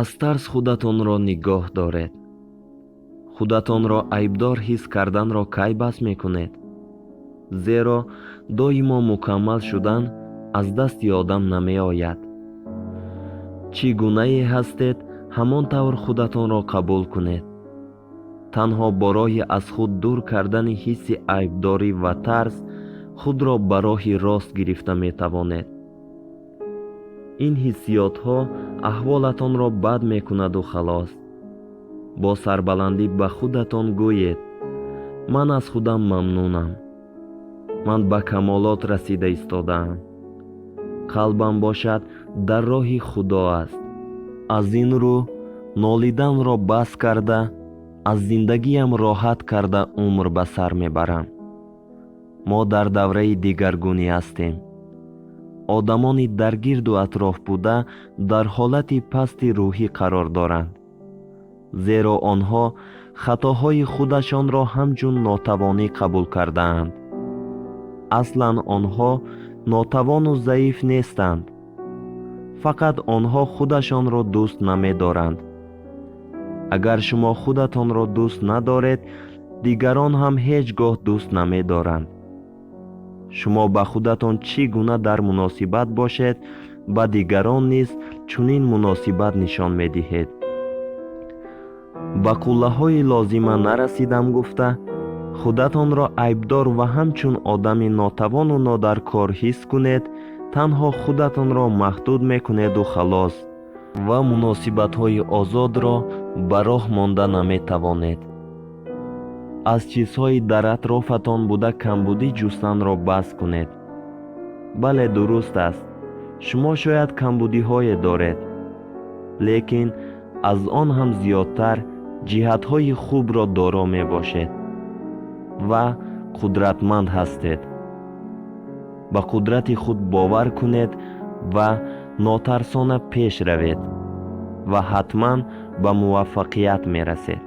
аз тарс худатонро нигоҳ доред. худатонро айбдор ҳис карданро кай бас мекунед? зеро доимо мукаммал шудан аз дасти одам намеояд. чӣ гунае ҳастед, ҳамон тавр худатонро қабул кунед. танҳо бо роҳи аз худ дур кардани ҳисси айбдорӣ ва тарс худро ба роҳи рост гирифта метавонед. ин ҳиссиётҳо аҳволатонро бад мекунаду халос. бо сарбаландӣ ба худатон гӯед: ман аз худам мамнунам. ман ба камолот расида истодаам. қалбам бошад дар роҳи худо аст. аз ин рӯ нолиданро бас карда, аз зиндагиям роҳат карда умр ба сар мебарам. мо дар давраи дигаргунӣ ҳастем. одамони дар гирду атроф буда дар ҳолати пасти рӯҳӣ қарор доранд. зеро онҳо хатоҳои худашонро ҳамчун нотавонӣ қабул кардаанд. аслан онҳо нотавону заиф нестанд. фақат онҳо худашонро дӯст намедоранд. агар шумо худатонро дӯст надоред, дигарон ҳам ҳеҷ гоҳ дӯст намедоранд. шумо ба худатон чӣ гуна дар муносибат бошед, ба дигарон низ чунин муносибат нишон медиҳед. ба қуллаҳои лозима нарасидам гуфта, худатонро айбдор ва ҳамчун одами нотавону нодаркор ҳис кунед, танҳо худатонро маҳдуд мекунеду халос ва муносибатҳои озодро ба роҳ монда наметавонед. аз чизҳои дар атрофатон буда камбудӣ ҷустанро бас кунед. бале, дуруст аст, шумо шояд камбудиҳое доред, лекин аз он ҳам зиёдтар ҷиҳатҳои хубро доро мебошед ва қудратманд ҳастед. ба қудрати худ бовар кунед ва нотарсона пеш равед ва ҳатман ба муваффақият мерасед.